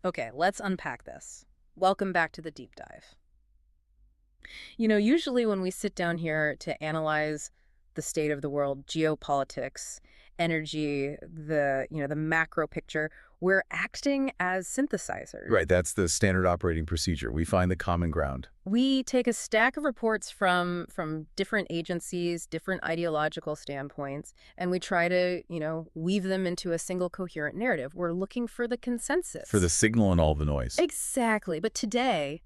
Okay, let's unpack this. Welcome back to the deep dive. Usually when we sit down here to analyze the state of the world, geopolitics, energy, the macro picture, we're acting as synthesizers. Right, that's the standard operating procedure. We find the common ground. We take a stack of reports from different agencies, different ideological standpoints, and we try to, weave them into a single coherent narrative. We're looking for the consensus. For the signal and all the noise. Exactly. But today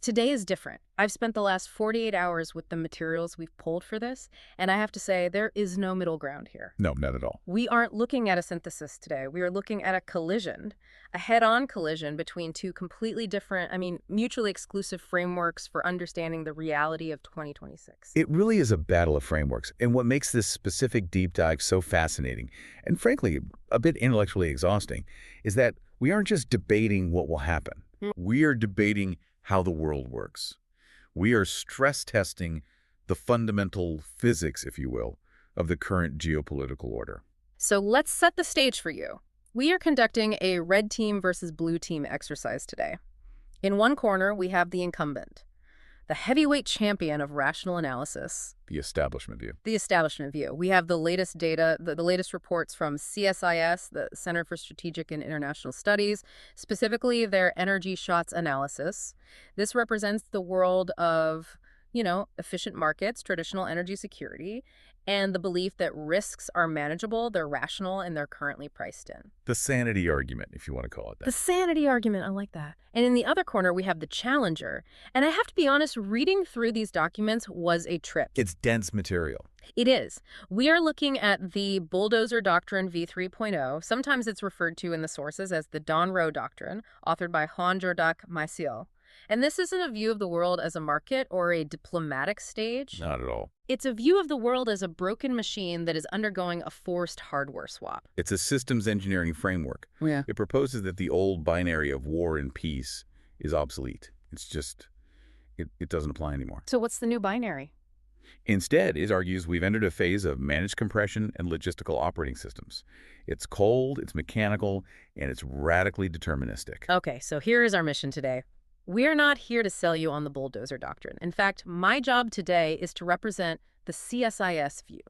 is different. I've spent the last 48 hours with the materials we've pulled for this, and I have to say there is no middle ground here. No, not at all. We aren't looking at a synthesis today. We are looking at a collision, a head-on collision between two completely different, mutually exclusive frameworks for understanding the reality of 2026. It really is a battle of frameworks, and what makes this specific deep dive so fascinating, and frankly, a bit intellectually exhausting, is that we aren't just debating what will happen. We are debating how the world works. We are stress testing the fundamental physics, if you will, of the current geopolitical order. So let's set the stage for you. We are conducting a red team versus blue team exercise today. In one corner, we have the incumbent, the heavyweight champion of rational analysis. The establishment view. The establishment view. We have the latest data, the latest reports from CSIS, the Center for Strategic and International Studies, specifically their energy shots analysis. This represents the world of, efficient markets, traditional energy security, and the belief that risks are manageable, they're rational, and they're currently priced in. The sanity argument, if you want to call it that. The sanity argument, I like that. And in the other corner, we have the challenger. And I have to be honest, reading through these documents was a trip. It's dense material. It is. We are looking at the Bulldozer Doctrine v3.0. Sometimes it's referred to in the sources as the Don Rowe Doctrine, authored by Juan, Jordache, Maciel. And this isn't a view of the world as a market or a diplomatic stage. Not at all. It's a view of the world as a broken machine that is undergoing a forced hardware swap. It's a systems engineering framework. Yeah. It proposes that the old binary of war and peace is obsolete. It's just, it doesn't apply anymore. So what's the new binary? Instead, it argues we've entered a phase of managed compression and logistical operating systems. It's cold, it's mechanical, and it's radically deterministic. Okay, so here is our mission today. We're not here to sell you on the Bulldozer Doctrine. In fact, my job today is to represent the CSIS view.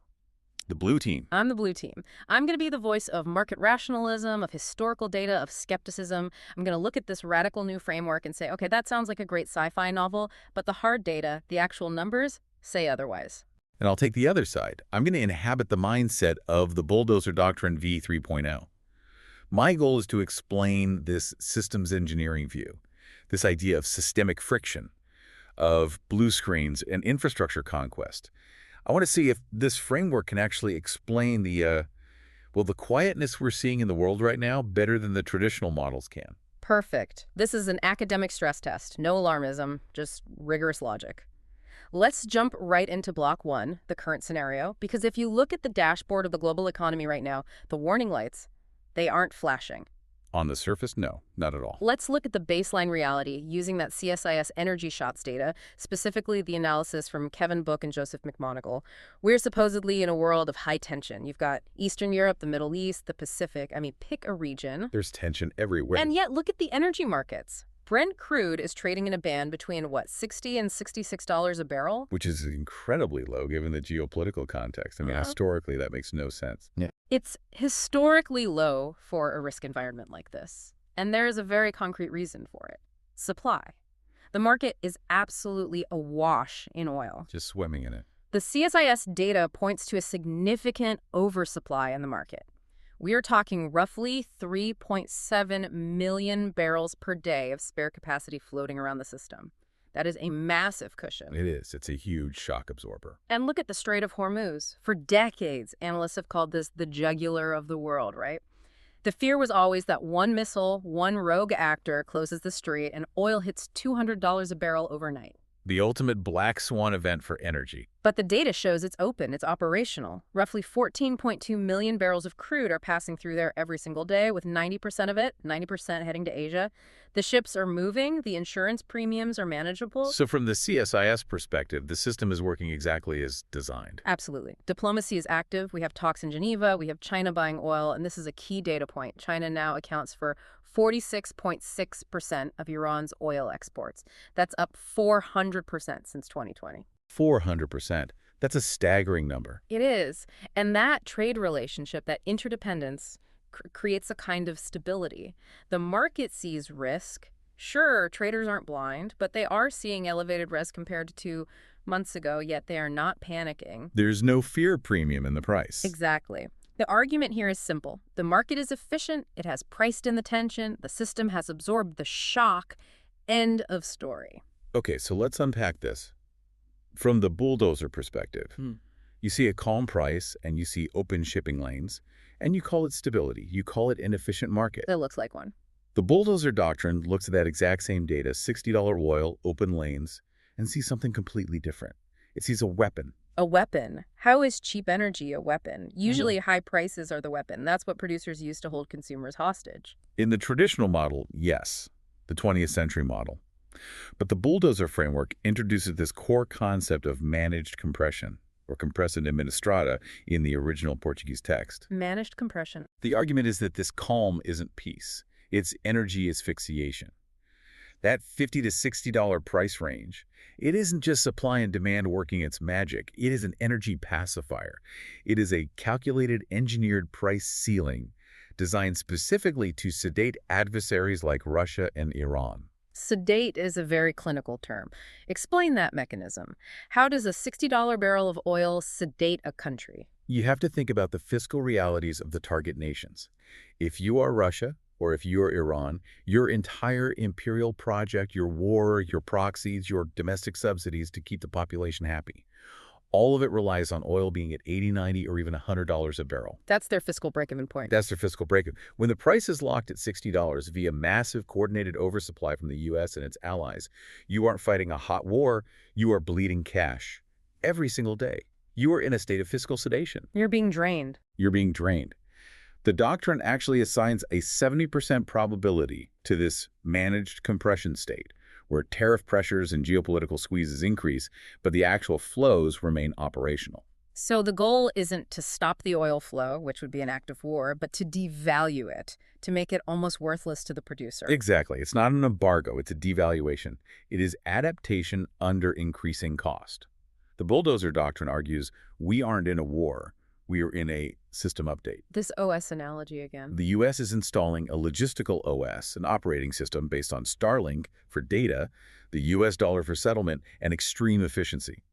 The blue team. I'm the blue team. I'm going to be the voice of market rationalism, of historical data, of skepticism. I'm going to look at this radical new framework and say, okay, that sounds like a great sci-fi novel, but the hard data, the actual numbers, say otherwise. And I'll take the other side. I'm going to inhabit the mindset of the Bulldozer Doctrine v3.0. My goal is to explain this systems engineering view, this idea of systemic friction, of blue screens and infrastructure conquest. I want to see if this framework can actually explain the quietness we're seeing in the world right now better than the traditional models can. Perfect. This is an academic stress test. No alarmism, just rigorous logic. Let's jump right into block one, the current scenario, because if you look at the dashboard of the global economy right now, the warning lights, they aren't flashing. On the surface, no, not at all. Let's look at the baseline reality using that CSIS energy shots data, specifically the analysis from Kevin Book and Joseph McMoneagle. We're supposedly in a world of high tension. You've got Eastern Europe, the Middle East, the Pacific. Pick a region. There's tension everywhere. And yet, look at the energy markets. Brent crude is trading in a band between, $60 and $66 a barrel? Which is incredibly low given the geopolitical context. Historically, that makes no sense. Yeah. It's historically low for a risk environment like this. And there is a very concrete reason for it. Supply. The market is absolutely awash in oil. Just swimming in it. The CSIS data points to a significant oversupply in the market. We are talking roughly 3.7 million barrels per day of spare capacity floating around the system. That is a massive cushion. It is. It's a huge shock absorber. And look at the Strait of Hormuz. For decades, analysts have called this the jugular of the world, right? The fear was always that one missile, one rogue actor closes the strait and oil hits $200 a barrel overnight. The ultimate black swan event for energy. But the data shows it's open, it's operational. Roughly 14.2 million barrels of crude are passing through there every single day, with 90% of it, 90% heading to Asia. The ships are moving, the insurance premiums are manageable. So from the CSIS perspective, the system is working exactly as designed. Absolutely. Diplomacy is active. We have talks in Geneva, we have China buying oil, and this is a key data point. China now accounts for 46.6% of Iran's oil exports. That's up 400% since 2020. 400%. That's a staggering number. It is. And that trade relationship, that interdependence, creates a kind of stability. The market sees risk. Sure, traders aren't blind, but they are seeing elevated risk compared to 2 months ago, yet they are not panicking. There's no fear premium in the price. Exactly. The argument here is simple. The market is efficient, it has priced in the tension, the system has absorbed the shock. End of story. Okay, so let's unpack this. From the bulldozer perspective, you see a calm price and you see open shipping lanes, and you call it stability. You call it an efficient market. It looks like one. The bulldozer doctrine looks at that exact same data, $60 oil, open lanes, and sees something completely different. It sees a weapon. A weapon. How is cheap energy a weapon? Usually high prices are the weapon. That's what producers use to hold consumers hostage. In the traditional model, yes, the 20th century model. But the bulldozer framework introduces this core concept of managed compression, or compressão administrada in the original Portuguese text. Managed compression. The argument is that this calm isn't peace. Its energy asphyxiation. That $50 to $60 price range, it isn't just supply and demand working its magic. It is an energy pacifier. It is a calculated, engineered price ceiling designed specifically to sedate adversaries like Russia and Iran. Sedate is a very clinical term. Explain that mechanism. How does a $60 barrel of oil sedate a country? You have to think about the fiscal realities of the target nations. If you are Russia, or if you're Iran, your entire imperial project, your war, your proxies, your domestic subsidies to keep the population happy, all of it relies on oil being at $80, $90, or even $100 a barrel. That's their fiscal break-even point. That's their fiscal break-even. When the price is locked at $60 via massive coordinated oversupply from the U.S. and its allies, you aren't fighting a hot war, you are bleeding cash. Every single day. You are in a state of fiscal sedation. You're being drained. You're being drained. The doctrine actually assigns a 70% probability to this managed compression state, where tariff pressures and geopolitical squeezes increase, but the actual flows remain operational. So the goal isn't to stop the oil flow, which would be an act of war, but to devalue it, to make it almost worthless to the producer. Exactly. It's not an embargo, it's a devaluation. It is adaptation under increasing cost. The bulldozer doctrine argues we aren't in a war. We are in a system update. This OS analogy again. The U.S. is installing a logistical OS, an operating system based on Starlink for data, the U.S. dollar for settlement, and extreme efficiency.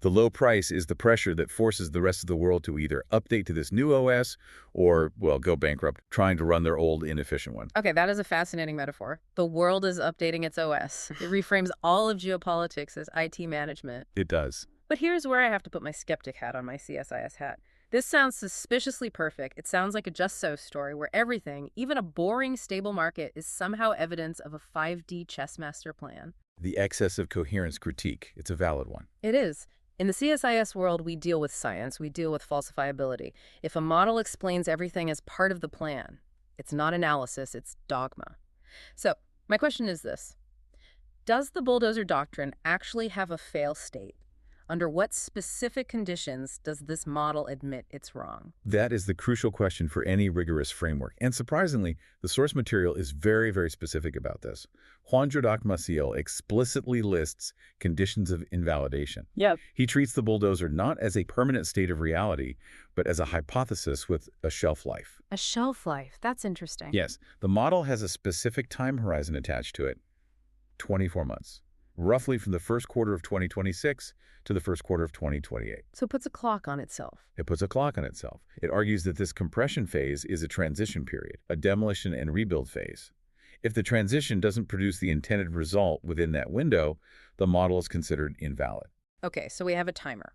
The low price is the pressure that forces the rest of the world to either update to this new OS or, well, go bankrupt trying to run their old inefficient one. Okay, that is a fascinating metaphor. The world is updating its OS. It reframes all of geopolitics as IT management. It does. But here's where I have to put my skeptic hat on my CSIS hat. This sounds suspiciously perfect. It sounds like a Just So story where everything, even a boring, stable market, is somehow evidence of a 5D chess master plan. The excess of coherence critique, it's a valid one. It is. In the CSIS world, we deal with science. We deal with falsifiability. If a model explains everything as part of the plan, it's not analysis, it's dogma. So, my question is this. Does the bulldozer doctrine actually have a fail state? Under what specific conditions does this model admit it's wrong? That is the crucial question for any rigorous framework. And surprisingly, the source material is very, very specific about this. Juan Maciel explicitly lists conditions of invalidation. Yep. He treats the bulldozer not as a permanent state of reality, but as a hypothesis with a shelf life. A shelf life. That's interesting. Yes, the model has a specific time horizon attached to it, 24 months. Roughly from the first quarter of 2026 to the first quarter of 2028. So it puts a clock on itself. It puts a clock on itself. It argues that this compression phase is a transition period, a demolition and rebuild phase. If the transition doesn't produce the intended result within that window, the model is considered invalid. Okay, so we have a timer.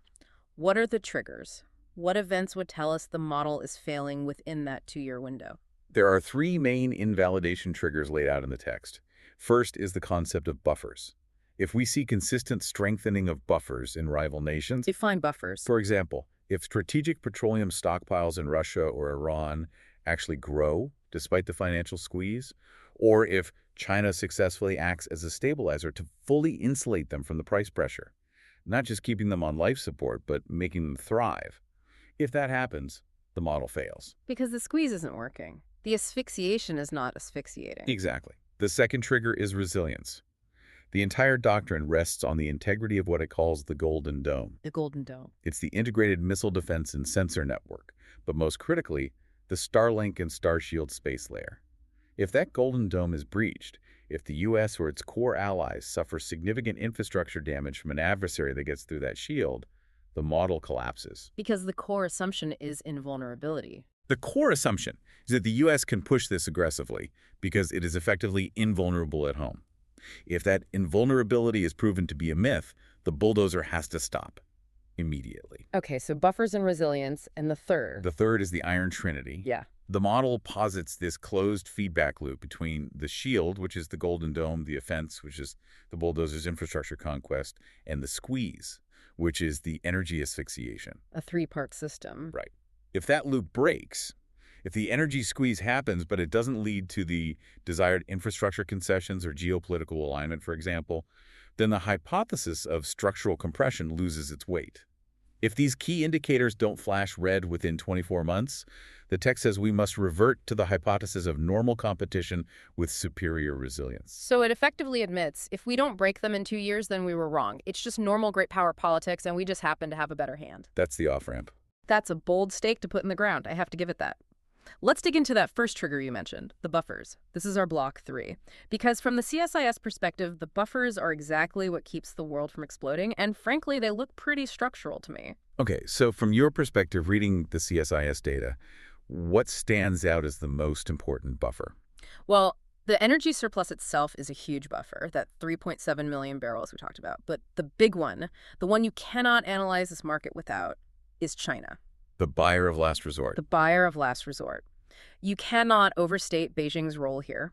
What are the triggers? What events would tell us the model is failing within that 2-year window? There are 3 main invalidation triggers laid out in the text. First is the concept of buffers. If we see consistent strengthening of buffers in rival nations, Define buffers. for example, if strategic petroleum stockpiles in Russia or Iran actually grow despite the financial squeeze, or if China successfully acts as a stabilizer to fully insulate them from the price pressure, not just keeping them on life support, but making them thrive. If that happens, the model fails. Because the squeeze isn't working. The asphyxiation is not asphyxiating. Exactly. The second trigger is resilience. The entire doctrine rests on the integrity of what it calls the Golden Dome. The Golden Dome. It's the integrated missile defense and sensor network, but most critically, the Starlink and Starshield space layer. If that Golden Dome is breached, if the U.S. or its core allies suffer significant infrastructure damage from an adversary that gets through that shield, the model collapses. Because the core assumption is invulnerability. The core assumption is that the U.S. can push this aggressively because it is effectively invulnerable at home. If that invulnerability is proven to be a myth, the bulldozer has to stop immediately. Okay, so buffers and resilience, and the third. The third is the Iron Trinity. Yeah. The model posits this closed feedback loop between the shield, which is the Golden Dome, the offense, which is the bulldozer's infrastructure conquest, and the squeeze, which is the energy asphyxiation. A three-part system. Right. If that loop breaks, if the energy squeeze happens, but it doesn't lead to the desired infrastructure concessions or geopolitical alignment, for example, then the hypothesis of structural compression loses its weight. If these key indicators don't flash red within 24 months, the text says we must revert to the hypothesis of normal competition with superior resilience. So it effectively admits, if we don't break them in 2 years, then we were wrong. It's just normal great power politics, and we just happen to have a better hand. That's the off-ramp. That's a bold stake to put in the ground. I have to give it that. Let's dig into that first trigger you mentioned, the buffers. This is our block 3. Because from the CSIS perspective, the buffers are exactly what keeps the world from exploding, and frankly, they look pretty structural to me. Okay, so from your perspective, reading the CSIS data, what stands out as the most important buffer? Well, the energy surplus itself is a huge buffer, that 3.7 million barrels we talked about. But the big one, the one you cannot analyze this market without, is China. The buyer of last resort. The buyer of last resort. You cannot overstate Beijing's role here.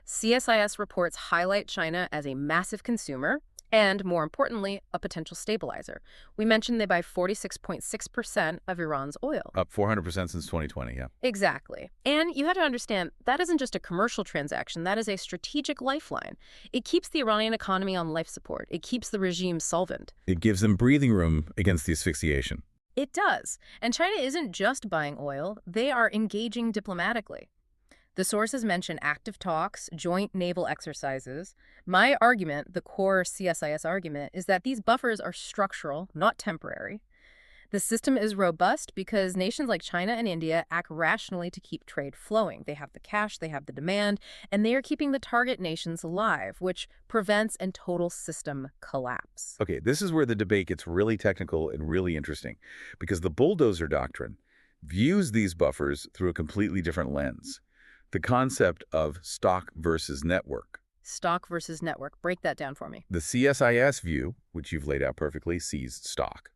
CSIS reports highlight China as a massive consumer and, more importantly, a potential stabilizer. We mentioned they buy 46.6% of Iran's oil. Up 400% since 2020, yeah. Exactly. And you have to understand, that isn't just a commercial transaction. That is a strategic lifeline. It keeps the Iranian economy on life support. It keeps the regime solvent. It gives them breathing room against the asphyxiation. It does. And China isn't just buying oil. They are engaging diplomatically. The sources mention active talks, joint naval exercises. My argument, the core CSIS argument, is that these buffers are structural, not temporary. The system is robust because nations like China and India act rationally to keep trade flowing. They have the cash, they have the demand, and they are keeping the target nations alive, which prevents a total system collapse. Okay, this is where the debate gets really technical and really interesting, because the bulldozer doctrine views these buffers through a completely different lens. The concept of stock versus network. Stock versus network. Break that down for me. The CSIS view, which you've laid out perfectly, sees stock.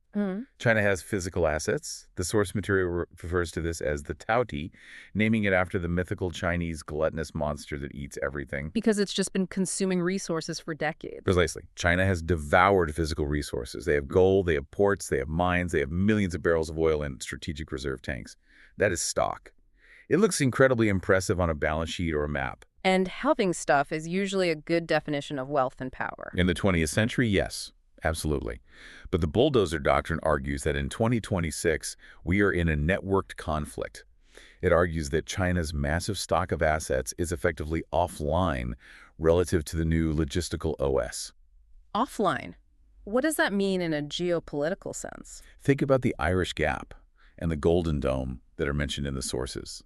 China has physical assets. The source material refers to this as the Taoti, naming it after the mythical Chinese gluttonous monster that eats everything. Because it's just been consuming resources for decades. Precisely. China has devoured physical resources. They have gold, they have ports, they have mines, they have millions of barrels of oil in strategic reserve tanks. That is stock. It looks incredibly impressive on a balance sheet or a map. And having stuff is usually a good definition of wealth and power. In the 20th century, yes. Absolutely. But the bulldozer doctrine argues that in 2026, we are in a networked conflict. It argues that China's massive stock of assets is effectively offline relative to the new logistical OS. Offline? What does that mean in a geopolitical sense? Think about the Irish Gap and the Golden Dome that are mentioned in the sources.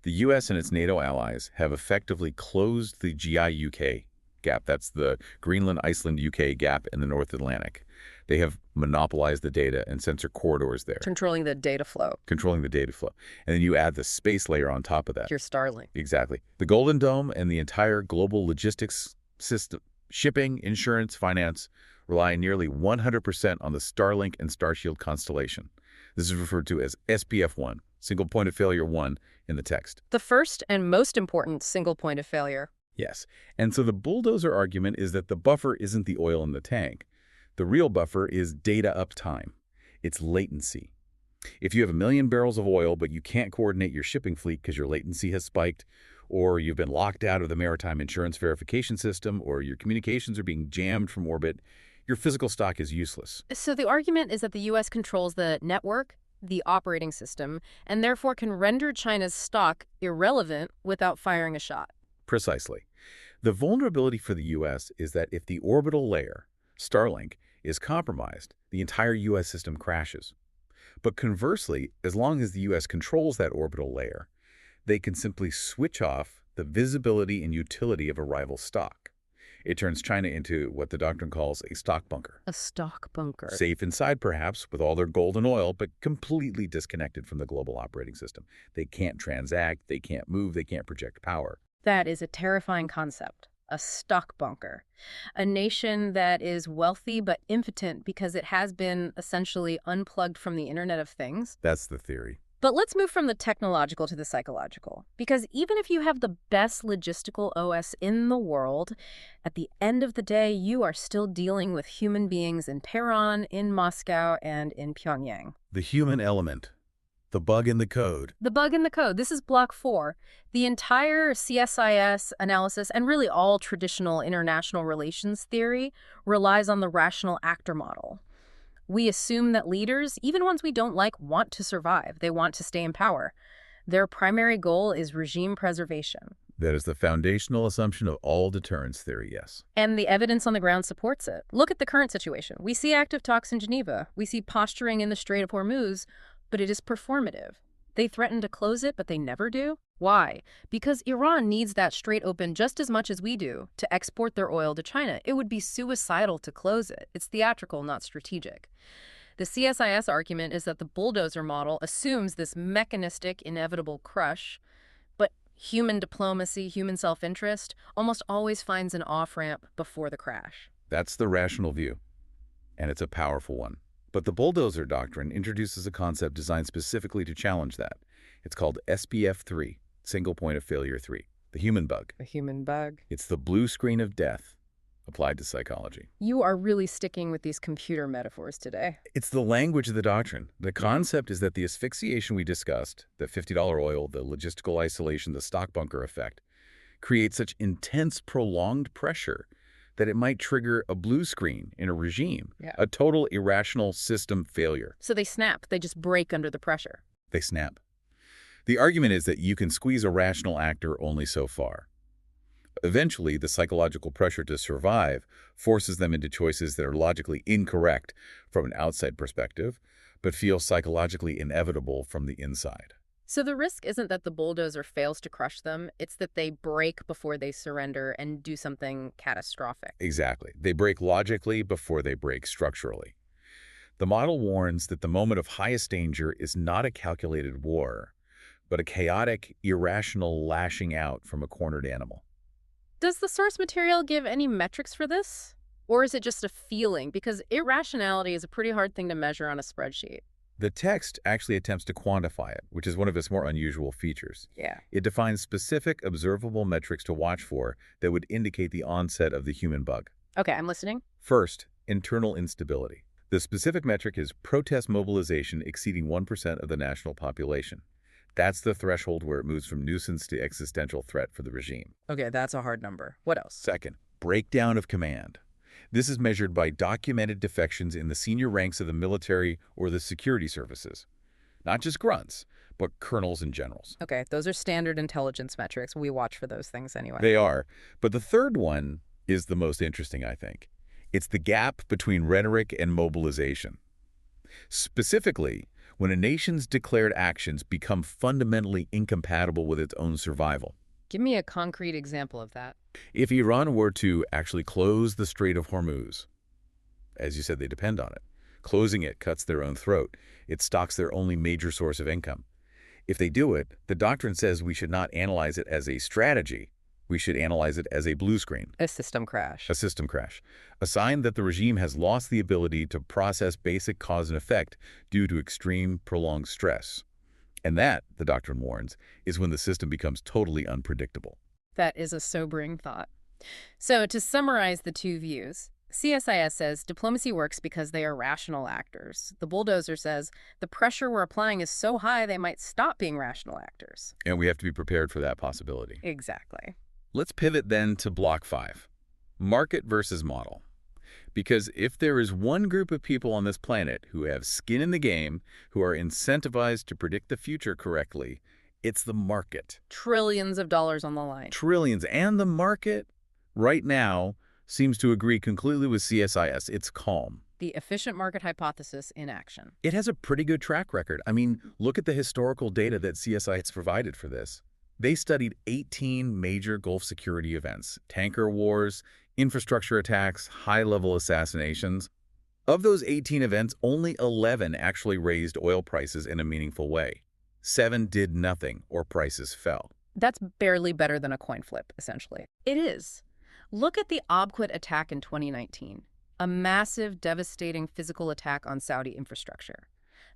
The U.S. and its NATO allies have effectively closed the GI-UK gap. That's the Greenland-Iceland-UK gap in the North Atlantic. They have monopolized the data and sensor corridors there. Controlling the data flow. Controlling the data flow. And then you add the space layer on top of that. Your Starlink. Exactly. The Golden Dome and the entire global logistics system, shipping, insurance, finance, rely nearly 100% on the Starlink and Starshield constellation. This is referred to as SPF1, single point of failure 1 in the text. The first and most important single point of failure. Yes. And so the bulldozer argument is that the buffer isn't the oil in the tank. The real buffer is data uptime. It's latency. If you have 1 million barrels of oil, but you can't coordinate your shipping fleet because your latency has spiked, or you've been locked out of the maritime insurance verification system, or your communications are being jammed from orbit, your physical stock is useless. So the argument is that the U.S. controls the network, the operating system, and therefore can render China's stock irrelevant without firing a shot. Precisely. The vulnerability for the U.S. is that if the orbital layer, Starlink, is compromised, the entire U.S. system crashes. But conversely, as long as the U.S. controls that orbital layer, they can simply switch off the visibility and utility of a rival stock. It turns China into what the doctrine calls a stock bunker. A stock bunker. Safe inside, perhaps, with all their gold and oil, but completely disconnected from the global operating system. They can't transact, they can't move, they can't project power. That is a terrifying concept. A stock bunker. A nation that is wealthy but impotent because it has been essentially unplugged from the Internet of Things. That's the theory. But let's move from the technological to the psychological. Because even if you have the best logistical OS in the world, at the end of the day, you are still dealing with human beings in Tehran, in Moscow, and in Pyongyang. The human element. The bug in the code. The bug in the code. This is block 4. The entire CSIS analysis, and really all traditional international relations theory, relies on the rational actor model. We assume that leaders, even ones we don't like, want to survive. They want to stay in power. Their primary goal is regime preservation. That is the foundational assumption of all deterrence theory, yes. And the evidence on the ground supports it. Look at the current situation. We see active talks in Geneva. We see posturing in the Strait of Hormuz, but it is performative. They threaten to close it, but they never do. Why? Because Iran needs that strait open just as much as we do to export their oil to China. It would be suicidal to close it. It's theatrical, not strategic. The CSIS argument is that the bulldozer model assumes this mechanistic, inevitable crush, but human diplomacy, human self-interest, almost always finds an off-ramp before the crash. That's the rational view, and it's a powerful one. But the bulldozer doctrine introduces a concept designed specifically to challenge that. It's called SPF3, single point of failure 3, the human bug. A human bug. It's the blue screen of death applied to psychology. You are really sticking with these computer metaphors today. It's the language of the doctrine. The concept is that the asphyxiation we discussed, the $50 oil, the logistical isolation, the stock bunker effect, creates such intense, prolonged pressure that it might trigger a blue screen in a regime, a total irrational system failure. So they snap. They just break under the pressure. They snap. The argument is that you can squeeze a rational actor only so far. Eventually, the psychological pressure to survive forces them into choices that are logically incorrect from an outside perspective, but feel psychologically inevitable from the inside. So the risk isn't that the bulldozer fails to crush them, it's that they break before they surrender and do something catastrophic. Exactly. They break logically before they break structurally. The model warns that the moment of highest danger is not a calculated war, but a chaotic, irrational lashing out from a cornered animal. Does the source material give any metrics for this? Or is it just a feeling? Because irrationality is a pretty hard thing to measure on a spreadsheet. The text actually attempts to quantify it, which is one of its more unusual features. Yeah. It defines specific observable metrics to watch for that would indicate the onset of the human bug. Okay, I'm listening. First, internal instability. The specific metric is protest mobilization exceeding 1% of the national population. That's the threshold where it moves from nuisance to existential threat for the regime. Okay, that's a hard number. What else? Second, breakdown of command. This is measured by documented defections in the senior ranks of the military or the security services. Not just grunts, but colonels and generals. Okay, those are standard intelligence metrics. We watch for those things anyway. They are. But the third one is the most interesting, I think. It's the gap between rhetoric and mobilization. Specifically, when a nation's declared actions become fundamentally incompatible with its own survival. Give me a concrete example of that. If Iran were to actually close the Strait of Hormuz, as you said, they depend on it. Closing it cuts their own throat. It stocks their only major source of income. If they do it, the doctrine says we should not analyze it as a strategy. We should analyze it as a blue screen. A system crash. A system crash. A sign that the regime has lost the ability to process basic cause and effect due to extreme, prolonged stress. And that, the doctrine warns, is when the system becomes totally unpredictable. That is a sobering thought. So to summarize the two views, CSIS says diplomacy works because they are rational actors. The bulldozer says the pressure we're applying is so high they might stop being rational actors. And we have to be prepared for that possibility. Exactly. Let's pivot then to block 5, market versus model. Because if there is one group of people on this planet who have skin in the game, who are incentivized to predict the future correctly, it's the market. Trillions of dollars on the line. Trillions. And the market, right now, seems to agree completely with CSIS. It's calm. The efficient market hypothesis in action. It has a pretty good track record. I mean, look at the historical data that CSIS provided for this. They studied 18 major Gulf security events, tanker wars, infrastructure attacks, high-level assassinations. Of those 18 events, only 11 actually raised oil prices in a meaningful way. 7 did nothing, or prices fell. That's barely better than a coin flip, essentially. It is. Look at the Abqaiq attack in 2019. A massive, devastating physical attack on Saudi infrastructure.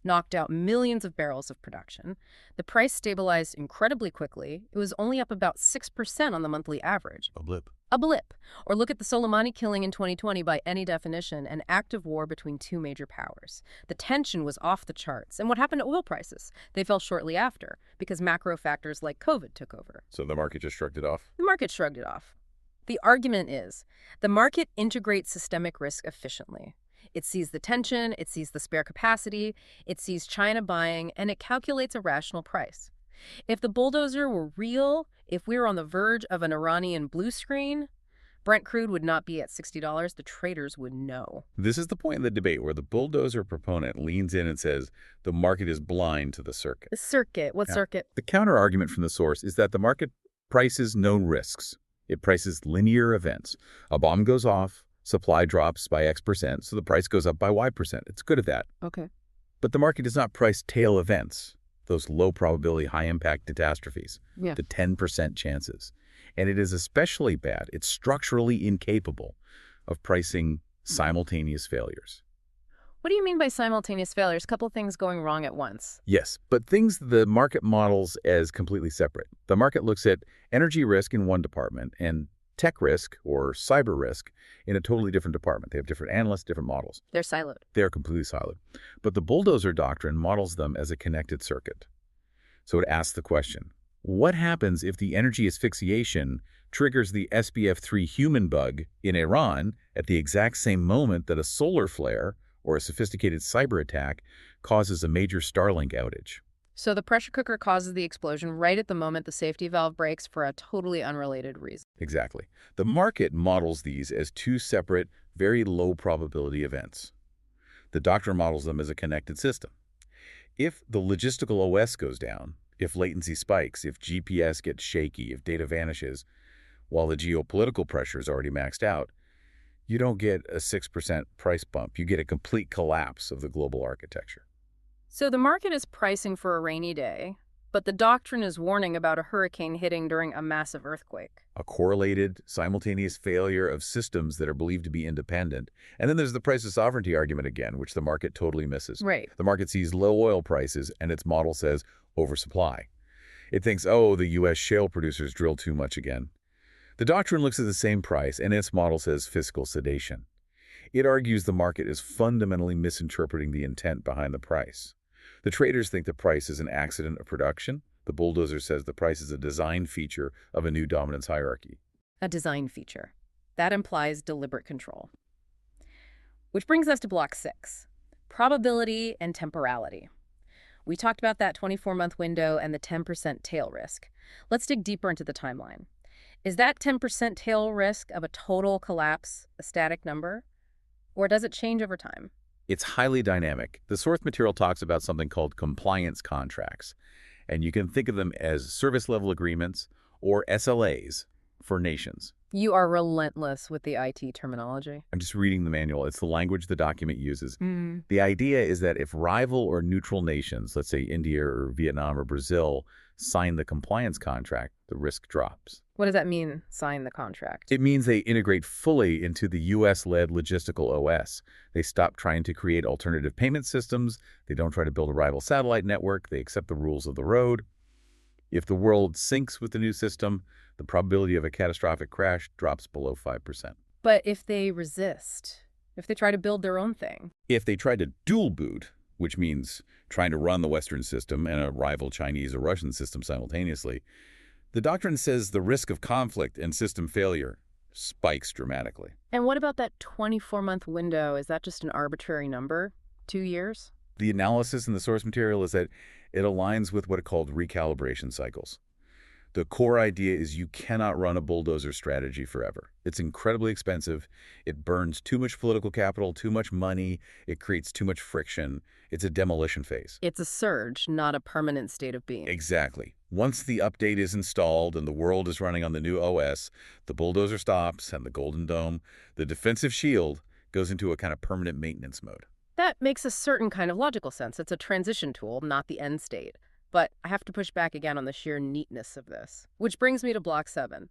Knocked out millions of barrels of production. The price stabilized incredibly quickly. It was only up about 6% on the monthly average. A blip. A blip. Or look at the Soleimani killing in 2020 by any definition, an active war between two major powers. The tension was off the charts. And what happened to oil prices? They fell shortly after, because macro factors like COVID took over. So the market just shrugged it off? The market shrugged it off. The argument is, the market integrates systemic risk efficiently. It sees the tension, it sees the spare capacity, it sees China buying, and it calculates a rational price. If the bulldozer were real, if we were on the verge of an Iranian blue screen, Brent crude would not be at $60. The traders would know. This is the point in the debate where the bulldozer proponent leans in and says the market is blind to the circuit. The circuit? What circuit? The counter-argument from the source is that the market prices known risks. It prices linear events. A bomb goes off, supply drops by X%, so the price goes up by Y%. It's good at that. Okay. But the market does not price tail events, those low-probability, high-impact catastrophes, the 10% chances. And it is especially bad. It's structurally incapable of pricing simultaneous failures. What do you mean by simultaneous failures? A couple of things going wrong at once. Yes, but things the market models as completely separate. The market looks at energy risk in one department and tech risk or cyber risk in a totally different department. They have different analysts, different models. They're siloed. They're completely siloed. But the bulldozer doctrine models them as a connected circuit. So it asks the question, what happens if the energy asphyxiation triggers the SBF3 human bug in Iran at the exact same moment that a solar flare or a sophisticated cyber attack causes a major Starlink outage? So the pressure cooker causes the explosion right at the moment the safety valve breaks for a totally unrelated reason. Exactly. The market models these as two separate, very low probability events. The doctrine models them as a connected system. If the logistical OS goes down, if latency spikes, if GPS gets shaky, if data vanishes, while the geopolitical pressure is already maxed out, you don't get a 6% price bump. You get a complete collapse of the global architecture. So the market is pricing for a rainy day, but the doctrine is warning about a hurricane hitting during a massive earthquake. A correlated, simultaneous failure of systems that are believed to be independent. And then there's the price of sovereignty argument again, which the market totally misses. Right. The market sees low oil prices, and its model says oversupply. It thinks, oh, the U.S. shale producers drill too much again. The doctrine looks at the same price, and its model says fiscal sedation. It argues the market is fundamentally misinterpreting the intent behind the price. The traders think the price is an accident of production. The bulldozer says the price is a design feature of a new dominance hierarchy. A design feature. That implies deliberate control. Which brings us to block 6, probability and temporality. We talked about that 24-month window and the 10% tail risk. Let's dig deeper into the timeline. Is that 10% tail risk of a total collapse a static number? Or does it change over time? It's highly dynamic. The source material talks about something called compliance contracts, and you can think of them as service-level agreements or SLAs for nations. You are relentless with the IT terminology. I'm just reading the manual. It's the language the document uses. The idea is that if rival or neutral nations, let's say India or Vietnam or Brazil, sign the compliance contract, the risk drops. What does that mean, sign the contract? It means they integrate fully into the U.S.-led logistical OS. They stop trying to create alternative payment systems. They don't try to build a rival satellite network. They accept the rules of the road. If the world syncs with the new system, the probability of a catastrophic crash drops below 5%. But if they resist, if they try to build their own thing? If they try to dual boot, which means trying to run the Western system and a rival Chinese or Russian system simultaneously, the doctrine says the risk of conflict and system failure spikes dramatically. And what about that 24-month window? Is that just an arbitrary number? 2 years? The analysis in the source material is that it aligns with what are called recalibration cycles. The core idea is you cannot run a bulldozer strategy forever. It's incredibly expensive. It burns too much political capital, too much money. It creates too much friction. It's a demolition phase. It's a surge, not a permanent state of being. Exactly. Once the update is installed and the world is running on the new OS, the bulldozer stops and the Golden Dome, the defensive shield, goes into a kind of permanent maintenance mode. That makes a certain kind of logical sense. It's a transition tool, not the end state. But I have to push back again on the sheer neatness of this. Which brings me to block 7,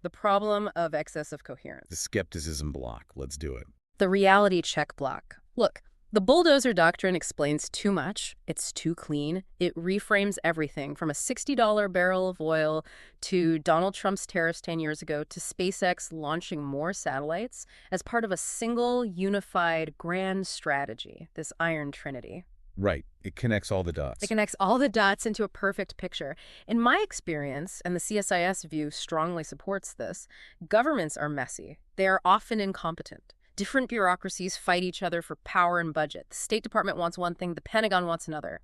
the problem of excessive coherence. The skepticism block. Let's do it. The reality check block. Look, the bulldozer doctrine explains too much. It's too clean. It reframes everything from a $60 barrel of oil to Donald Trump's tariffs 10 years ago to SpaceX launching more satellites as part of a single, unified, grand strategy, this iron trinity. Right. It connects all the dots. It connects all the dots into a perfect picture. In my experience, and the CSIS view strongly supports this, governments are messy. They are often incompetent. Different bureaucracies fight each other for power and budget. The State Department wants one thing, the Pentagon wants another.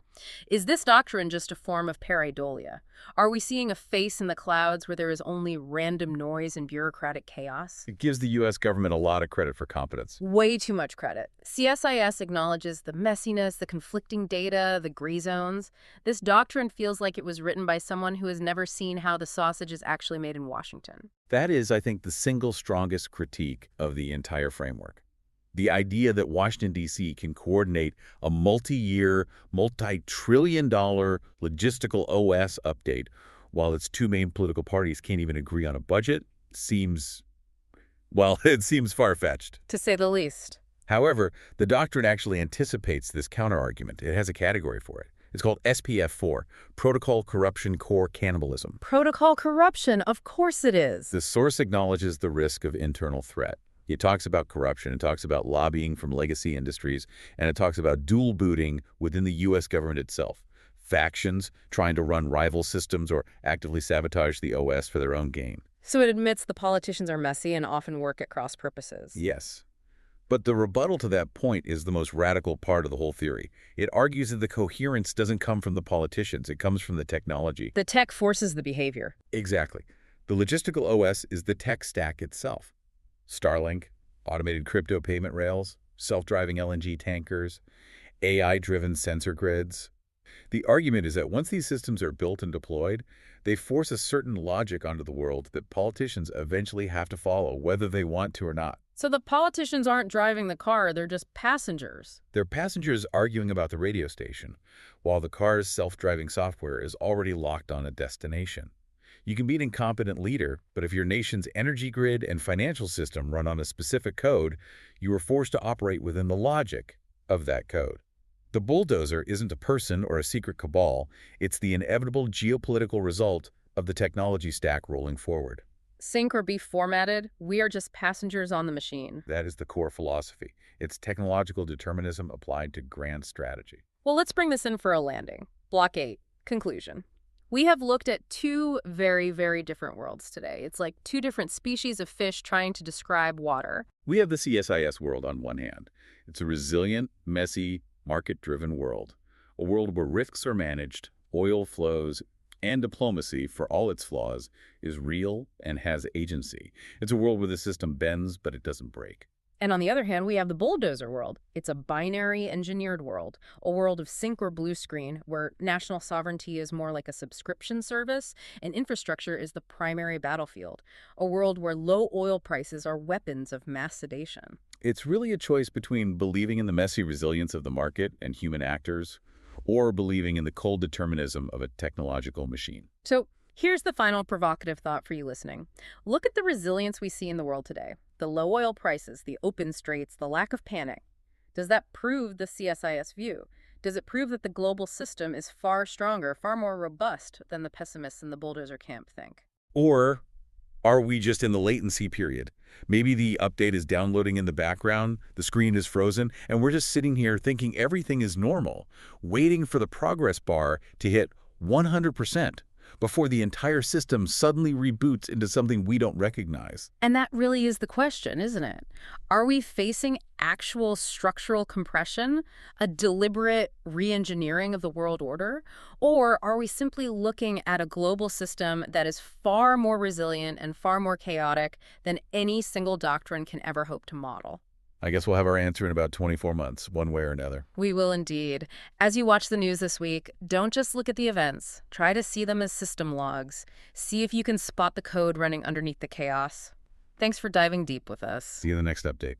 Is this doctrine just a form of pareidolia? Are we seeing a face in the clouds where there is only random noise and bureaucratic chaos? It gives the U.S. government a lot of credit for competence. Way too much credit. CSIS acknowledges the messiness, the conflicting data, the gray zones. This doctrine feels like it was written by someone who has never seen how the sausage is actually made in Washington. That is, I think, the single strongest critique of the entire framework. The idea that Washington, D.C. can coordinate a multi-year, multi-trillion-dollar logistical OS update while its two main political parties can't even agree on a budget seems, well, it seems far-fetched. To say the least. However, the doctrine actually anticipates this counterargument. It has a category for it. It's called SPF4, Protocol Corruption Core Cannibalism. Protocol corruption, of course it is. The source acknowledges the risk of internal threat. It talks about corruption, it talks about lobbying from legacy industries, and it talks about dual booting within the U.S. government itself. Factions trying to run rival systems or actively sabotage the OS for their own gain. So it admits the politicians are messy and often work at cross purposes. Yes. But the rebuttal to that point is the most radical part of the whole theory. It argues that the coherence doesn't come from the politicians, it comes from the technology. The tech forces the behavior. Exactly. The logistical OS is the tech stack itself. Starlink, automated crypto payment rails, self-driving LNG tankers, AI-driven sensor grids. The argument is that once these systems are built and deployed, they force a certain logic onto the world that politicians eventually have to follow, whether they want to or not. So the politicians aren't driving the car, they're just passengers. They're passengers arguing about the radio station, while the car's self-driving software is already locked on a destination. You can be an incompetent leader, but if your nation's energy grid and financial system run on a specific code, you are forced to operate within the logic of that code. The bulldozer isn't a person or a secret cabal, it's the inevitable geopolitical result of the technology stack rolling forward. Sync or be formatted, we are just passengers on the machine. That is the core philosophy. It's technological determinism applied to grand strategy. Well, let's bring this in for a landing. Block 8, conclusion. We have looked at two very, very different worlds today. It's like two different species of fish trying to describe water. We have the CSIS world on one hand. It's a resilient, messy, market-driven world. A world where risks are managed, oil flows, and diplomacy, for all its flaws, is real and has agency. It's a world where the system bends, but it doesn't break. And on the other hand, we have the bulldozer world. It's a binary engineered world, a world of sync or blue screen, where national sovereignty is more like a subscription service and infrastructure is the primary battlefield, a world where low oil prices are weapons of mass sedation. It's really a choice between believing in the messy resilience of the market and human actors, or believing in the cold determinism of a technological machine. So here's the final provocative thought for you listening. Look at the resilience we see in the world today. The low oil prices, the open straits, the lack of panic. Does that prove the CSIS view? Does it prove that the global system is far stronger, far more robust than the pessimists in the bulldozer camp think? Or are we just in the latency period? Maybe the update is downloading in the background, the screen is frozen, and we're just sitting here thinking everything is normal, waiting for the progress bar to hit 100%. before the entire system suddenly reboots into something we don't recognize? And that really is the question, isn't it? Are we facing actual structural compression, a deliberate re-engineering of the world order, or are we simply looking at a global system that is far more resilient and far more chaotic than any single doctrine can ever hope to model? I guess we'll have our answer in about 24 months, one way or another. We will indeed. As you watch the news this week, don't just look at the events. Try to see them as system logs. See if you can spot the code running underneath the chaos. Thanks for diving deep with us. See you in the next update.